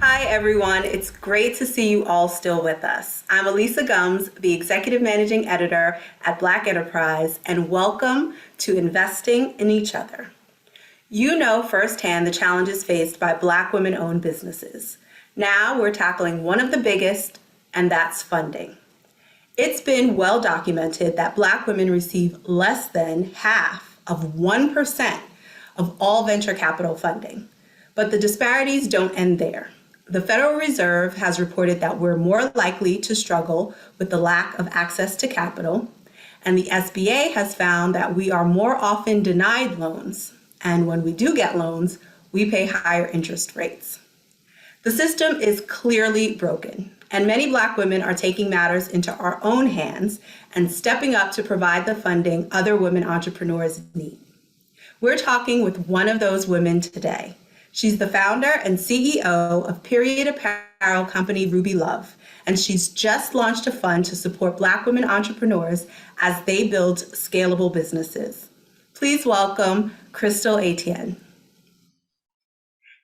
Hi, everyone. It's great to see you all still with us. I'm Alisa Gumbs, the Executive Managing Editor at Black Enterprise, and welcome to Investing in Each Other. You know firsthand the challenges faced by Black women-owned businesses. Now we're tackling one of the biggest, and that's funding. It's been well documented that Black women receive less than half of 1% of all venture capital funding. But the disparities don't end there. The Federal Reserve has reported that we're more likely to struggle with the lack of access to capital, and the SBA has found that we are more often denied loans, and when we do get loans, we pay higher interest rates. The system is clearly broken, and many Black women are taking matters into our own hands and stepping up to provide the funding other women entrepreneurs need. We're talking with one of those women today. She's the founder and CEO of period apparel company Ruby Love, and she's just launched a fund to support Black women entrepreneurs as they build scalable businesses. Please welcome Crystal Etienne.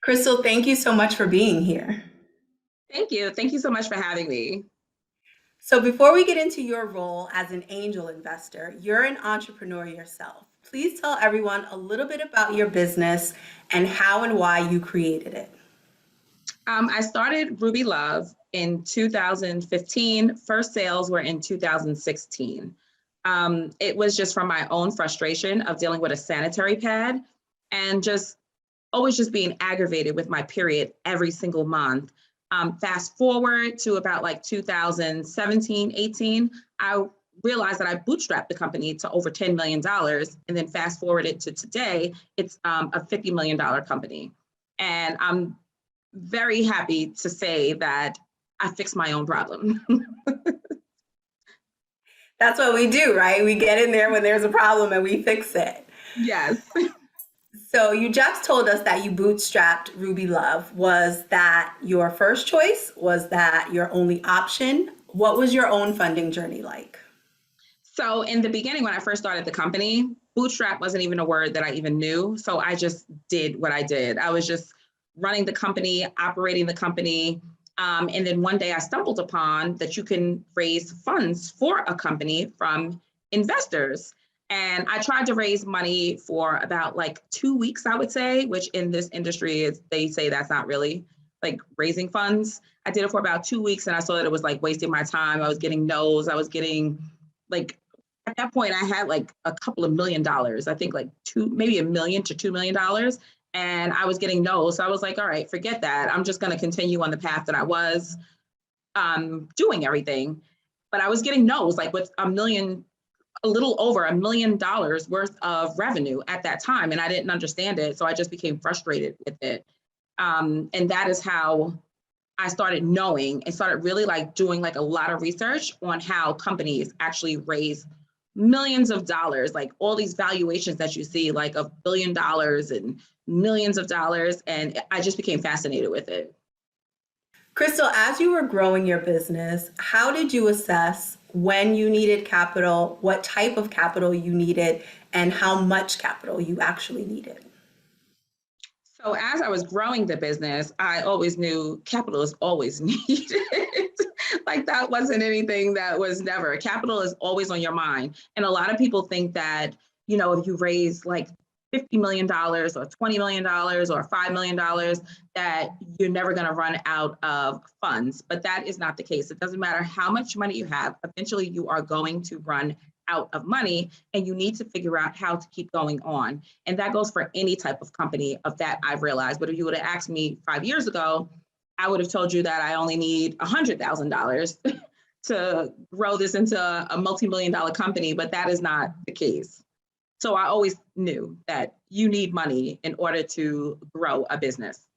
Crystal, thank you so much for being here. Thank you. Thank you so much for having me. So before we get into your role as an angel investor, you're an entrepreneur yourself. Please tell everyone a little bit about your business and how and why you created it. I started Ruby Love in 2015. First sales were in 2016. It was just from my own frustration of dealing with a sanitary pad and just always just being aggravated with my period every single month. Fast forward to about like 2017, 18, I realized that I bootstrapped the company to over $10 million. And then fast forwarded to today, it's a $50 million company. And I'm very happy to say that I fixed my own problem. That's what we do, right? We get in there when there's a problem and we fix it. Yes. So you just told us that you bootstrapped Ruby Love. Was that your first choice? Was that your only option? What was your own funding journey like? So in the beginning, when I first started the company, bootstrap wasn't even a word that I even knew. So I just did what I did. I was just running the company, operating the company. And then one day I stumbled upon that you can raise funds for a company from investors. And I tried to raise money for about like 2 weeks, I would say, which in this industry is, they say that's not really like raising funds. I did it for about 2 weeks and I saw that it was like wasting my time. I was getting no's. I was getting like, at that point I had like a couple of $1 million, I think like maybe $1 million to $2 million. And I was getting no's. So I was like, all right, forget that. I'm just going to continue on the path that I was doing everything. But I was getting no's, like with a little over $1 million worth of revenue at that time. And I didn't understand it. So I just became frustrated with it. And that is how I started knowing and started really like doing like a lot of research on how companies actually raise millions of dollars, like all these valuations that you see, like $1 billion and millions of dollars. And I just became fascinated with it. Crystal, as you were growing your business, how did you assess when you needed capital, what type of capital you needed, and how much capital you actually needed? So as I was growing the business, I always knew capital is always needed. Like that wasn't anything that was never. Capital is always on your mind. And a lot of people think that, you know, if you raise like $50 million or $20 million or $5 million, that you're never going to run out of funds. But that is not the case. It doesn't matter how much money you have. Eventually, you are going to run out of money and you need to figure out how to keep going on. And that goes for any type of company of that I've realized. But if you would have asked me 5 years ago, I would have told you that I only need $100,000 to grow this into a multi-million dollar company, but that is not the case. So I always knew that you need money in order to grow a business.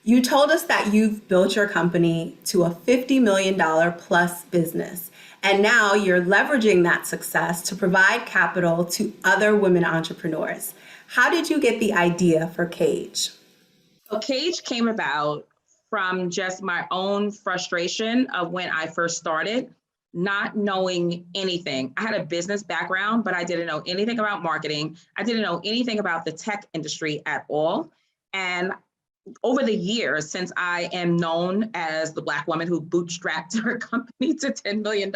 You told us that you've built your company to a $50 million plus business, and now you're leveraging that success to provide capital to other women entrepreneurs. How did you get the idea for CaJE? So CaJE came about from just my own frustration of when I first started, not knowing anything. I had a business background, but I didn't know anything about marketing. I didn't know anything about the tech industry at all. And over the years, since I am known as the Black woman who bootstrapped her company to $10 million,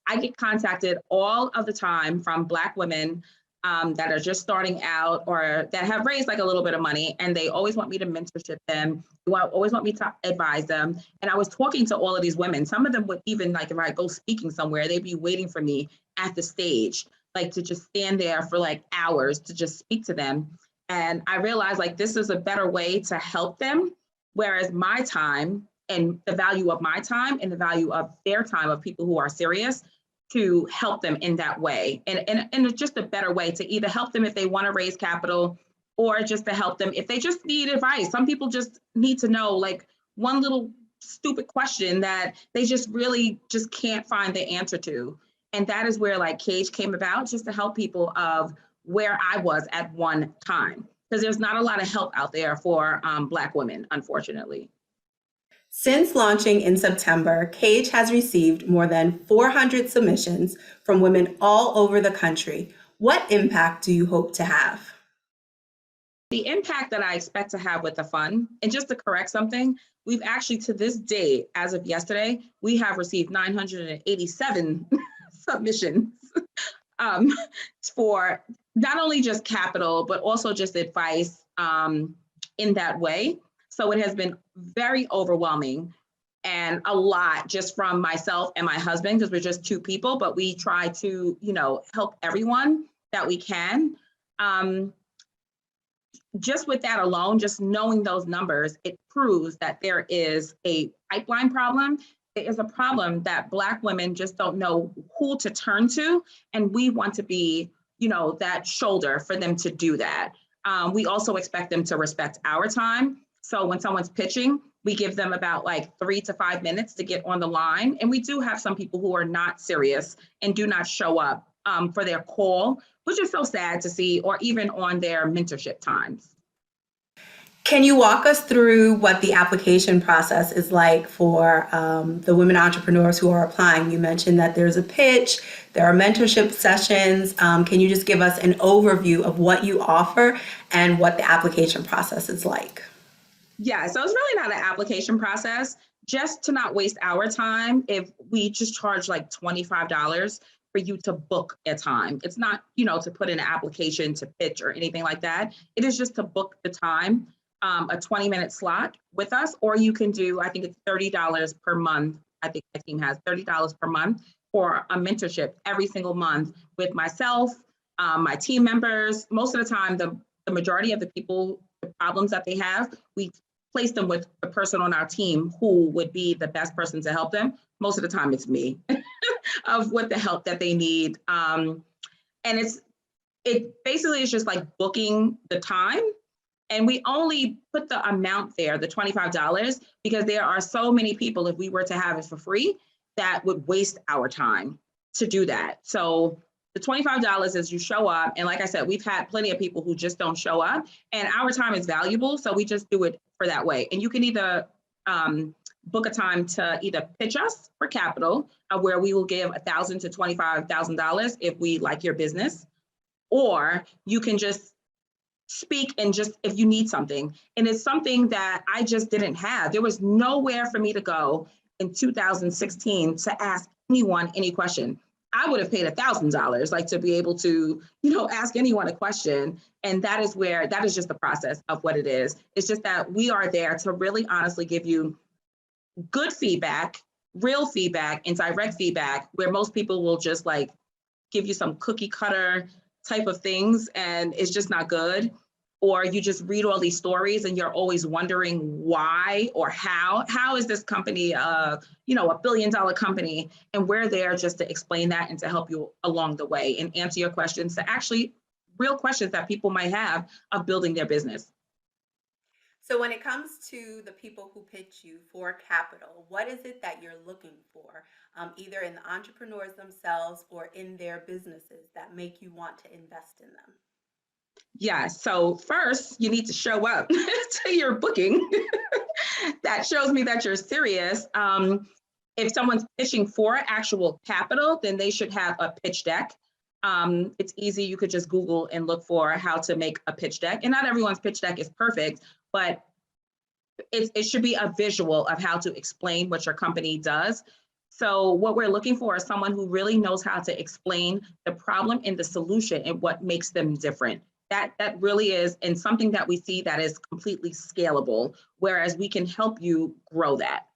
I get contacted all of the time from Black women that are just starting out or that have raised like a little bit of money, and they always want me to mentorship them. They always want me to advise them. And I was talking to all of these women. Some of them would even, like, if I go speaking somewhere, they'd be waiting for me at the stage, like to just stand there for like hours to just speak to them. And I realized like this is a better way to help them. Whereas my time and the value of my time and the value of their time of people who are serious to help them in that way. And it's just a better way to either help them if they want to raise capital or just to help them if they just need advice. Some people just need to know like one little stupid question that they just really just can't find the answer to. And that is where like CaJE came about, just to help people of where I was at one time, because there's not a lot of help out there for Black women, unfortunately. Since launching in September, CaJE has received more than 400 submissions from women all over the country. What impact do you hope to have? The impact that I expect to have with the fund, and just to correct something, we've actually to this day, as of yesterday, we have received 987 submissions for not only just capital, but also just advice in that way. So it has been very overwhelming and a lot just from myself and my husband, because we're just two people, but we try to, help everyone that we can. Just with that alone, just knowing those numbers, it proves that there is a pipeline problem. There is a problem that Black women just don't know who to turn to. And we want to be, that shoulder for them to do that. We also expect them to respect our time. So when someone's pitching, we give them about like 3 to 5 minutes to get on the line. And we do have some people who are not serious and do not show up for their call, which is so sad to see, or even on their mentorship times. Can you walk us through what the application process is like for the women entrepreneurs who are applying? You mentioned that there's a pitch, there are mentorship sessions. Can you just give us an overview of what you offer and what the application process is like? Yeah, so it's really not an application process. Just to not waste our time, if we just charge like $25 for you to book a time. It's not, to put in an application to pitch or anything like that. It is just to book the time, a 20-minute slot with us, or you can do, I think it's $30 per month. I think my team has $30 per month for a mentorship every single month with myself, my team members. Most of the time, the majority of the people, the problems that they have, we place them with a person on our team who would be the best person to help them. Most of the time it's me of what the help that they need. And it basically is just like booking the time. And we only put the amount there, the $25, because there are so many people, if we were to have it for free, that would waste our time to do that. So the $25 is you show up. And like I said, we've had plenty of people who just don't show up, and our time is valuable. So we just do it for that way. And you can either book a time to either pitch us for capital, where we will give $1,000 to $25,000 if we like your business, or you can just speak and just if you need something. And it's something that I just didn't have. There was nowhere for me to go in 2016 to ask anyone any question. I would have paid $1,000 like to be able to, ask anyone a question. And that is just the process of what it is. It's just that we are there to really honestly give you good feedback, real feedback, and direct feedback, where most people will just like give you some cookie cutter type of things and it's just not good. Or you just read all these stories and you're always wondering why or how is this company, a $1 billion company? And we're there just to explain that and to help you along the way and answer your questions, to actually real questions that people might have of building their business. So when it comes to the people who pitch you for capital, what is it that you're looking for, either in the entrepreneurs themselves or in their businesses, that make you want to invest in them? Yeah, so first you need to show up to your booking. That shows me that you're serious. If someone's pitching for actual capital, then they should have a pitch deck. It's easy. You could just Google and look for how to make a pitch deck. And not everyone's pitch deck is perfect, but it should be a visual of how to explain what your company does. So what we're looking for is someone who really knows how to explain the problem and the solution and what makes them different. That really is, and something that we see that is completely scalable, whereas we can help you grow that.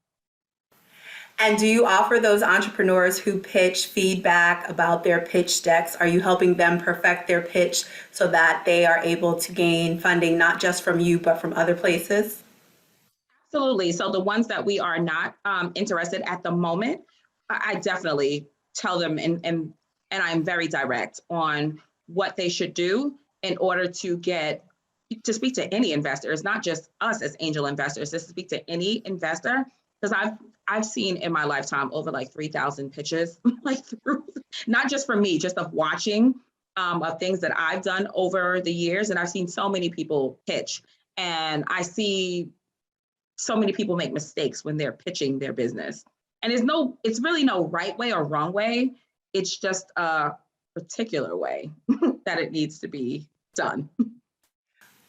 And do you offer those entrepreneurs who pitch feedback about their pitch decks? Are you helping them perfect their pitch so that they are able to gain funding not just from you, but from other places? Absolutely. So the ones that we are not interested at the moment, I definitely tell them, and I'm very direct on what they should do in order to speak to any investor. It's not just us as angel investors, just to speak to any investor, because I've seen in my lifetime over like 3,000 pitches, like through, not just for me, just of watching of things that I've done over the years. And I've seen so many people pitch, and I see so many people make mistakes when they're pitching their business. And it's really no right way or wrong way. It's just a particular way that it needs to be done.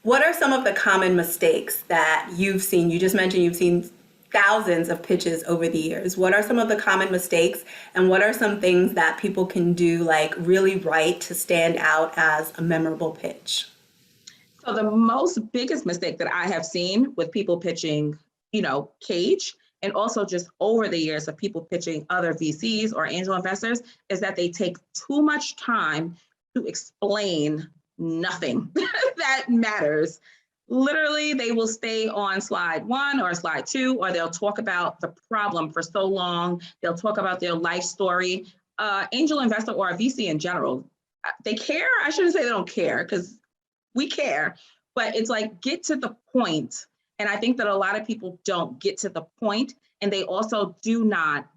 What are some of the common mistakes that you've seen? You just mentioned you've seen thousands of pitches over the years. What are some of the common mistakes, and what are some things that people can do like really right to stand out as a memorable pitch? So the biggest mistake that I have seen with people pitching, CaJE, and also just over the years of people pitching other VCs or angel investors, is that they take too much time to explain nothing that matters. Literally, they will stay on slide 1 or slide 2, or they'll talk about the problem for so long. They'll talk about their life story. Angel investor or a VC in general, they care. I shouldn't say they don't care, because we care, but it's like, get to the point. And I think that a lot of people don't get to the point, and they also do not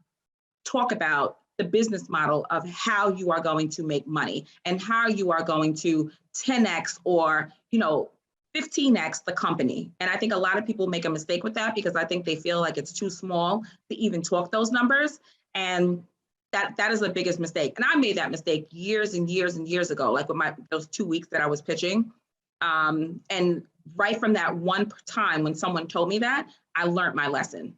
talk about the business model of how you are going to make money and how you are going to 10x or 15x the company. And I think a lot of people make a mistake with that, because I think they feel like it's too small to even talk those numbers. And that is the biggest mistake. And I made that mistake years and years and years ago, like with those 2 weeks that I was pitching. And right from that one time when someone told me that, I learned my lesson.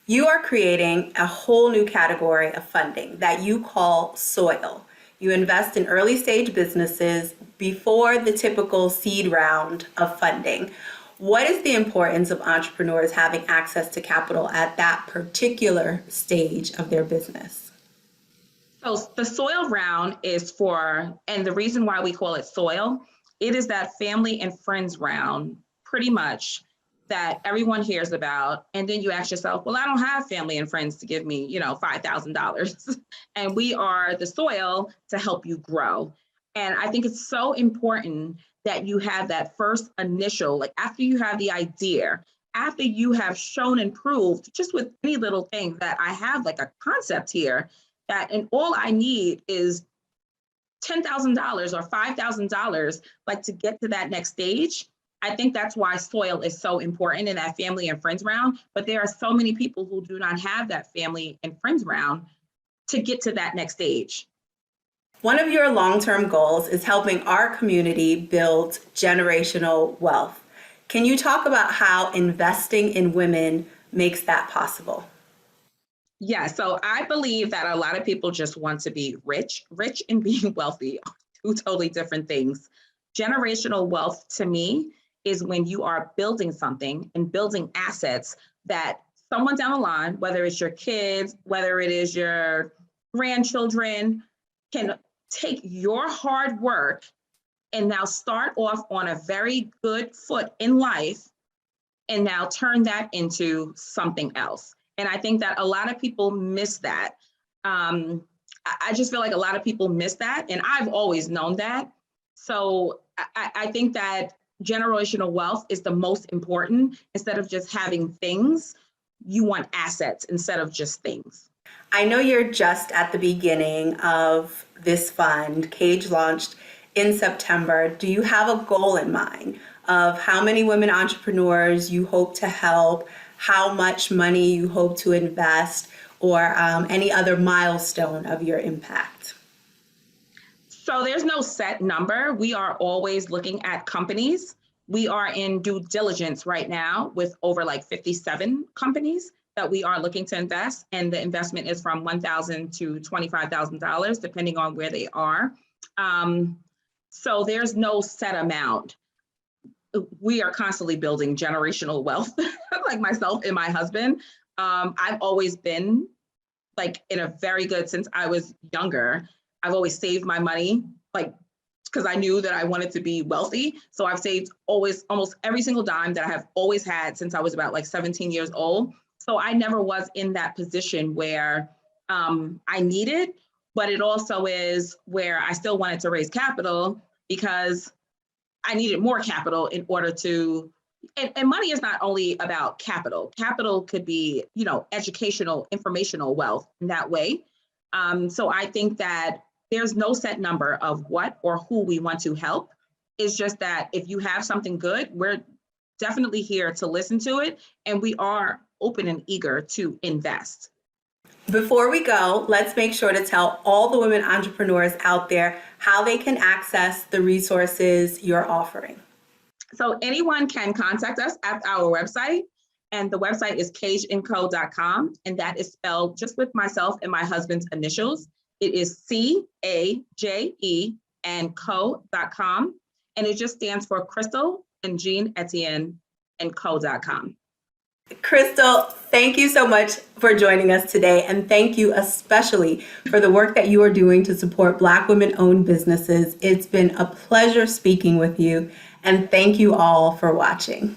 You are creating a whole new category of funding that you call soil. You invest in early stage businesses before the typical seed round of funding. What is the importance of entrepreneurs having access to capital at that particular stage of their business? So the soil round is and the reason why we call it soil, it is that family and friends round, pretty much, that everyone hears about. And then you ask yourself, well, I don't have family and friends to give me, $5,000. And we are the soil to help you grow. And I think it's so important that you have that first initial, like after you have the idea, after you have shown and proved, just with any little thing, that I have like a concept here, and all I need is $10,000 or $5,000, like to get to that next stage. I think that's why soil is so important in that family and friends round. But there are so many people who do not have that family and friends round to get to that next stage. One of your long-term goals is helping our community build generational wealth. Can you talk about how investing in women makes that possible? Yeah, so I believe that a lot of people just want to be rich. Rich and being wealthy are two totally different things. Generational wealth to me is when you are building something and building assets that someone down the line, whether it's your kids, whether it is your grandchildren, can take your hard work and now start off on a very good foot in life and now turn that into something else. And I think that a lot of people miss that. I just feel like a lot of people miss that. And I've always known that. So I think that generational wealth is the most important. Instead of just having things, you want assets instead of just things. I know you're just at the beginning of this fund. CaJE launched in September. Do you have a goal in mind of how many women entrepreneurs you hope to help, how much money you hope to invest, or any other milestone of your impact? So there's no set number. We are always looking at companies We are in due diligence right now with over like 57 companies that we are looking to invest. And the investment is from $1,000 to $25,000, depending on where they are. So there's no set amount. We are constantly building generational wealth, like myself and my husband. I've always been like in a very good, since I was younger, I've always saved my money, like, because I knew that I wanted to be wealthy. So I've saved always, almost every single dime that I have always had since I was about like 17 years old. So I never was in that position where I needed, but it also is where I still wanted to raise capital because I needed more capital in order to, and money is not only about capital. Capital could be, you know, educational, informational wealth in that way. So I think that there's no set number of what or who we want to help. It's just that if you have something good, we're definitely here to listen to it. And we are open and eager to invest. Before we go, let's make sure to tell all the women entrepreneurs out there how they can access the resources you're offering. So anyone can contact us at our website. And the website is CaJEandCo.com. And that is spelled just with myself and my husband's initials. It is CaJE and Co.com. And it just stands for Crystal and Jean Etienne and Co.com. Crystal, thank you so much for joining us today. And thank you especially for the work that you are doing to support Black women-owned businesses. It's been a pleasure speaking with you. And thank you all for watching.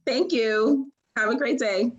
Thank you. Have a great day.